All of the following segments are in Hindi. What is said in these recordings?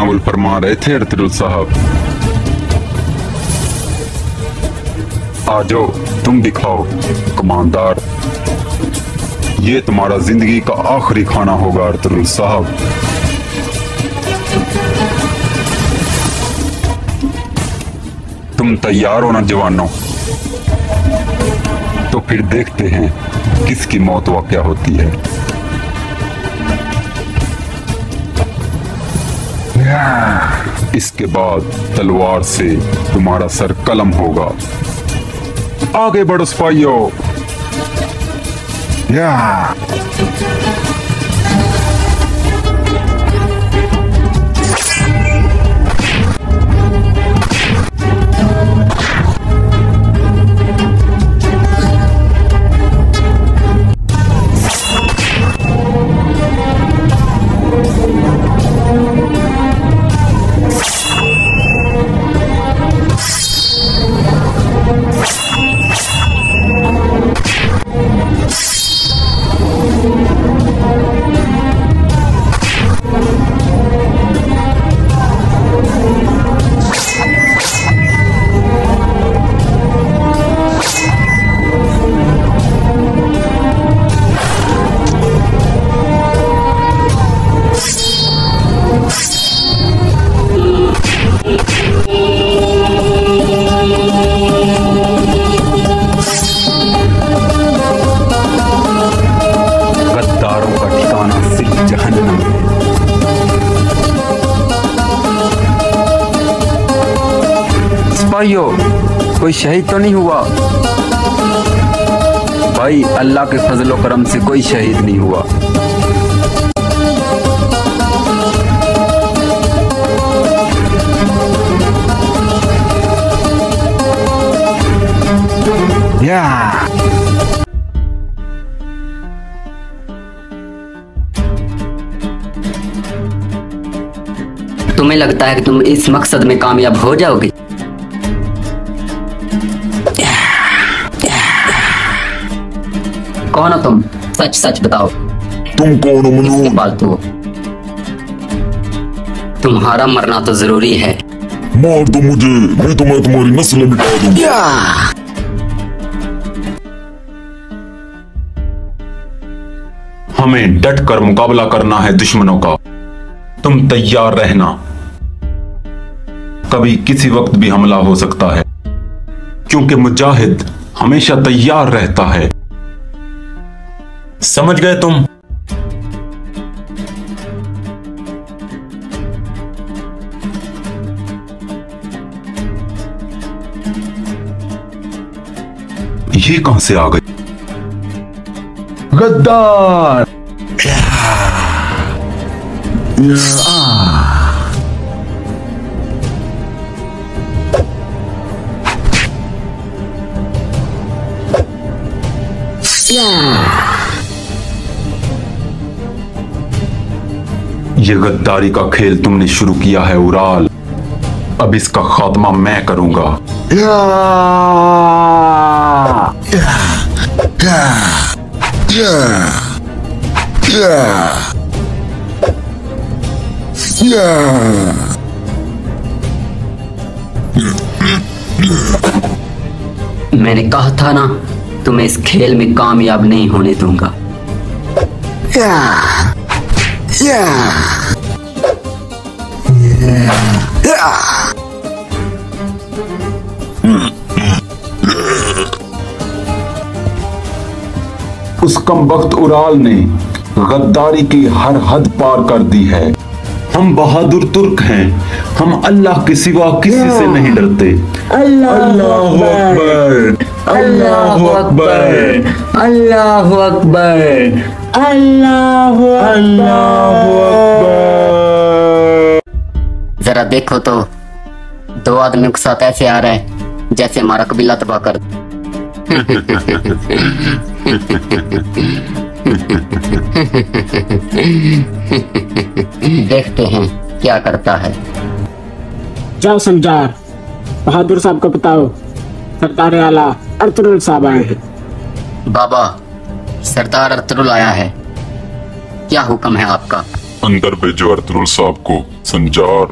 नावल फरमा रहे थे अर्तुगरुल साहब। आ जाओ, तुम दिखाओ कमांडर। ये तुम्हारा जिंदगी का आखिरी खाना होगा अर्तुगरुल साहब। तुम तैयार हो ना जवानों? तो फिर देखते हैं किसकी मौत वाक़या होती है। इसके बाद तलवार से तुम्हारा सर कलम होगा। आगे बढ़ो सिपाहियों। सिपाहियों, कोई शहीद तो नहीं हुआ? भाई अल्लाह के फजलो करम से कोई शहीद नहीं हुआ। तुम्हें लगता है कि तुम इस मकसद में कामयाब हो जाओगे? कौन हो तुम? सच सच बताओ। तुम कौन हो मनु? फालतू। तुम्हारा मरना तो जरूरी है। मार दो मुझे, नहीं तो मैं तुम्हारी नस्ल मिटा दूंगा। हमें डट कर मुकाबला करना है दुश्मनों का। तुम तैयार रहना, कभी किसी वक्त भी हमला हो सकता है, क्योंकि मुजाहिद हमेशा तैयार रहता है। समझ गए तुम? ये कहां से आ गई? गद्दार! ये गद्दारी का खेल तुमने शुरू किया है उराल, अब इसका खात्मा मैं करूंगा। मैंने कहा था ना, तुम्हें इस खेल में कामयाब नहीं होने दूंगा। उस कमबख्त उराल ने गद्दारी की हर हद पार कर दी है। हम बहादुर तुर्क हैं, हम अल्लाह के सिवा किसी से नहीं डरते। अल्लाहु अकबर, अल्लाहु अकबर, अल्लाहु अकबर, अल्लाहु अकबर। जरा देखो तो, दो आदमियों के साथ ऐसे आ रहा है जैसे हमारा कबीला तबाह कर। देखते हैं क्या करता है। जाओ समझार, बहादुर साहब को बताओ सरदार आला अर्तुगरुल साहब आए हैं। बाबा, सरदार अर्तुगरुल आया है, क्या हुक्म है आपका? अंदर भेजो अर्तुरुल साहब को। संजार।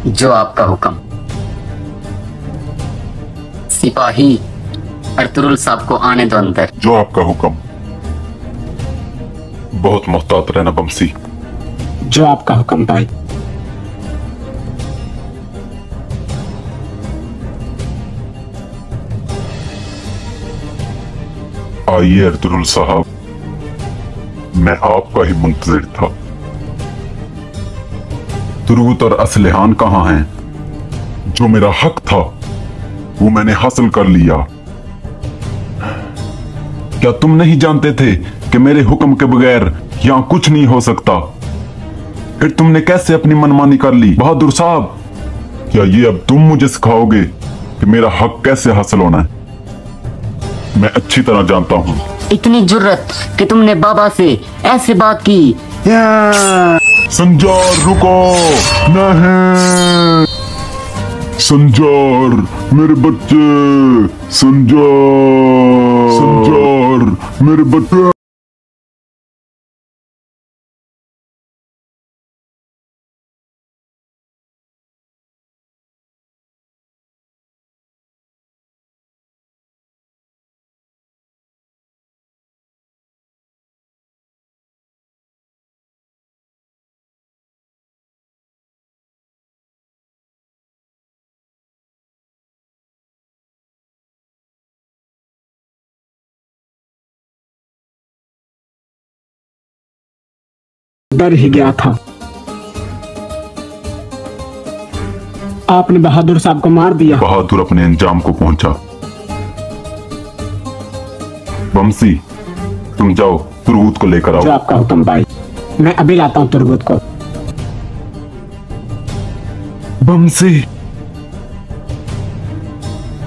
जो आपका हुक्म। सिपाही, अर्तुरुल साहब को आने दो अंदर। जो आपका हुक्म। बहुत मोहतात रहना बमसी। जो आपका हुक्म भाई। आइए अर्तुरुल साहब, मैं आपका ही मुंतजिर था। तुरुत और असलहान कहाँ हैं? जो मेरा हक था वो मैंने हासिल कर लिया। क्या तुम नहीं जानते थे कि मेरे हुक्म के बगैर यहां कुछ नहीं हो सकता? फिर तुमने कैसे अपनी मनमानी कर ली? बहादुर साहब, क्या ये अब तुम मुझे सिखाओगे कि मेरा हक कैसे हासिल होना है? मैं अच्छी तरह जानता हूँ। इतनी जुर्रत कि तुमने बाबा से ऐसे बात की। संजार, रुको। नहीं संजार, मेरे बच्चे। संजार, संजार, मेरे बच्चे। डर ही गया था। आपने बहादुर साहब को मार दिया। बहादुर अपने अंजाम को पहुंचा। बमसी, तुम जाओ तुरबूत को लेकर आओ। जो आपका हुक्म भाई। मैं अभी लाता हूँ तुरबूत को। बमसी,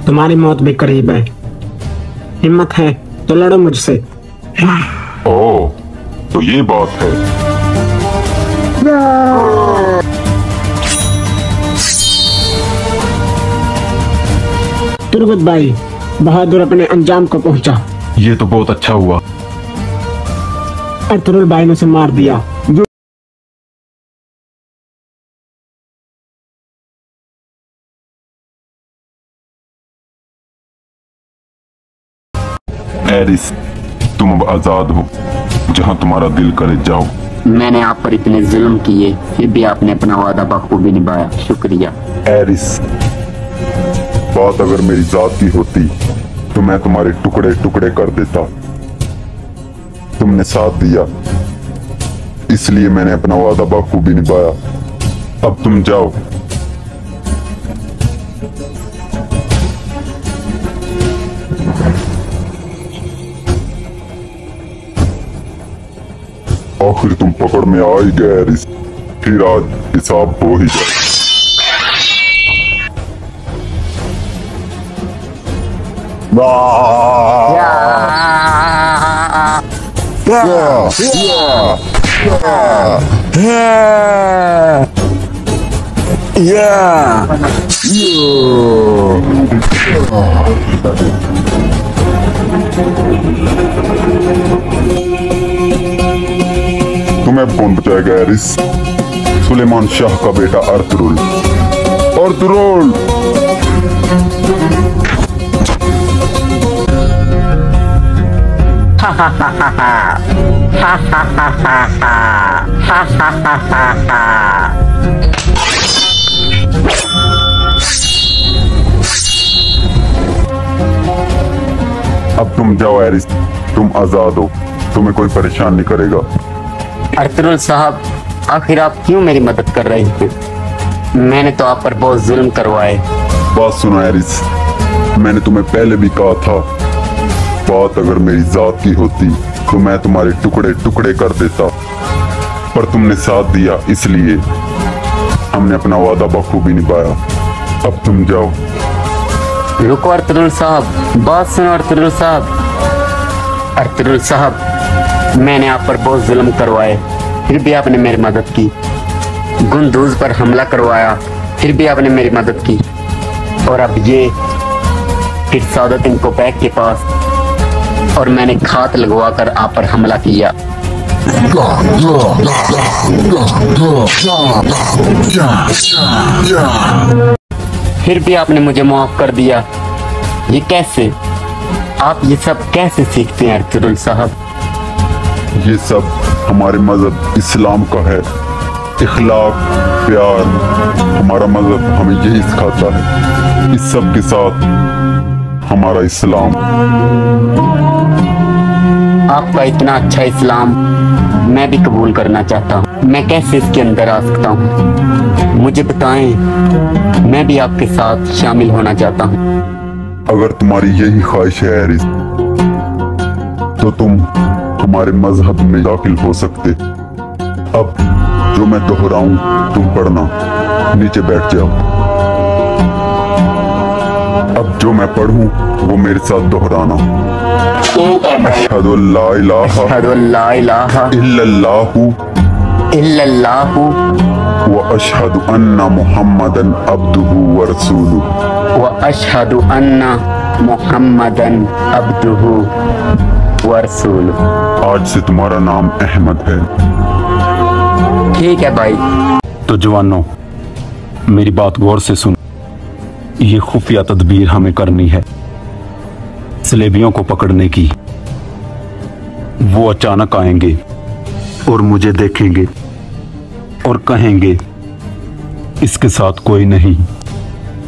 तुम्हारी मौत भी करीब है। हिम्मत है तो लड़ो मुझसे। ओ, तो ये बात है। तुरबूत भाई, बहादुर अपने अंजाम को पहुंचा। ये तो बहुत अच्छा हुआ। अर्तुरुल भाई ने उसे मार दिया। एरिस, तुम अब आजाद हो। जहां तुम्हारा दिल करे जाओ। मैंने आप पर इतने जुल्म किए, फिर भी आपने अपना वादा बखूबी निभाया। शुक्रिया। एरिस, बात अगर मेरी जात की होती तो मैं तुम्हारे टुकड़े टुकड़े कर देता। तुमने साथ दिया, इसलिए मैंने अपना वादा बखूबी निभाया। अब तुम जाओ। आखिर तुम पकड़ में आ ही गए एरिस। फिर आज हिसाब हो ही जाए। तुम्हें कौन बचाएगा एरिस? सुलेमान शाह का बेटा अर्तुरुल। अर्तुरुल! अब तुम जाओ एरिस, तुम आजाद हो। तुम्हें कोई परेशान नहीं करेगा। अर्तुरुल साहब, आखिर आप क्यों मेरी मदद कर रहे थे? मैंने तो आप पर बहुत जुल्म करवाए। बात सुनो एरिस, मैंने तुम्हें पहले भी कहा था, बात अगर मेरी जात की होती तो मैं तुम्हारे टुकड़े टुकड़े कर देता, पर तुमने साथ दिया, इसलिए हमने अपना वादा बखूबी निभाया। अब तुम जाओ। रुको अर्तुरुल साहब, बात सुनो अर्तुरुल साहब। अर्तुरुल साहब, मैंने आप पर बहुत जुल्म करवाए, फिर भी आपने मेरी मदद की। गुंदूज पर हमला करवाया, फिर भी आपने मेरी मदद की। और अब ये फिर सौदतिन कोपैक के पास, और मैंने घात लगवाकर आप पर हमला किया, फिर भी आपने मुझे माफ कर दिया, ये कैसे? आप ये सब कैसे सीखते हैं अर्तुरुल साहब? ये सब हमारे मजहब इस्लाम का है। इखलाक, प्यार, हमारा मजहब हमें यही सिखाता है। इस सब के साथ हमारा इस्लाम। आपका इतना अच्छा इस्लाम मैं भी कबूल करना चाहता हूँ। मैं कैसे इसके अंदर आ सकता हूँ? मुझे बताएं, मैं भी आपके साथ शामिल होना चाहता हूँ। अगर तुम्हारी यही ख्वाहिश है हैरिस, तो तुम हमारे मजहब में दाखिल हो सकते। अब जो मैं दोहराऊं तुम पढ़ना, नीचे बैठ जाओ। अब जो मैं पढ़ूं वो मेरे साथ दोहराना। अशहदु अल्ला इलाहा इल्लल्लाहु व अशहदु अन्ना मुहम्मदन अब्दुहु व रसूलुहु व अशहदु अन्ना मुहम्मदन अब्दुहु व रसूलुहु। आज से तुम्हारा नाम अहमद है। ठीक है भाई। तो जवानों, मेरी बात गौर से सुन। ये खुफिया तदबीर हमें करनी है सलेबियों को पकड़ने की। वो अचानक आएंगे और मुझे देखेंगे और कहेंगे इसके साथ कोई नहीं,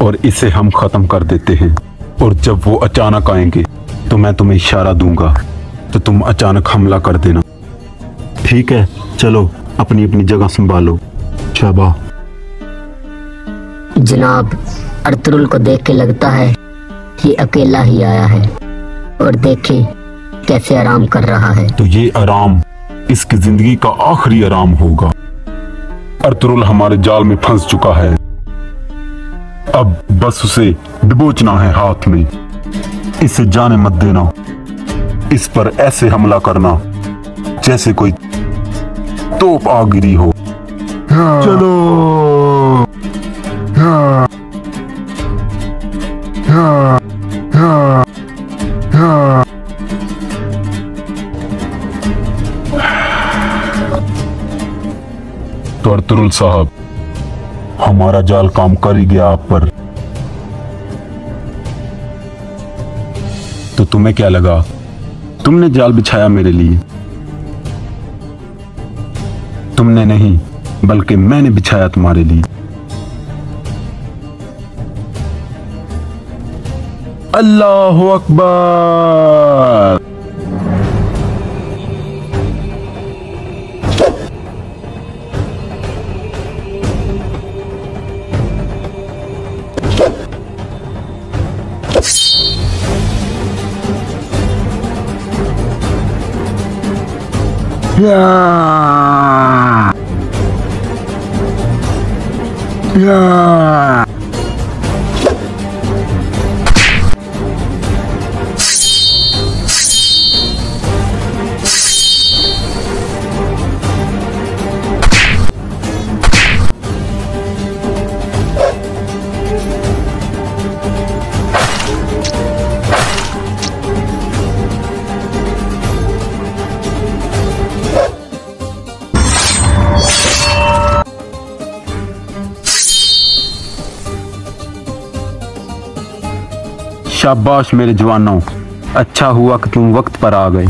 और इसे हम खत्म कर देते हैं। और जब वो अचानक आएंगे तो मैं तुम्हें इशारा दूंगा, तो तुम अचानक हमला कर देना। ठीक है, चलो अपनी अपनी जगह संभालो। शाबाश। जनाब, अर्तुरुल को देख के लगता है ये अकेला ही आया है, और देखे कैसे आराम कर रहा है। तो ये आराम इसकी जिंदगी का आखिरी आराम होगा। अर्तुरुल हमारे जाल में फंस चुका है, अब बस उसे दबोचना है हाथ में। इसे जाने मत देना। इस पर ऐसे हमला करना जैसे कोई तोप आ गिरी हो। चलो। तो अर्तुरुल साहब, हमारा जाल काम कर ही गया आप पर। तो तुम्हें क्या लगा तुमने जाल बिछाया मेरे लिए? तुमने नहीं, बल्कि मैंने बिछाया तुम्हारे लिए। अल्लाहु अकबर। शाबाश मेरे जवानों, अच्छा हुआ कि तुम वक्त पर आ गए।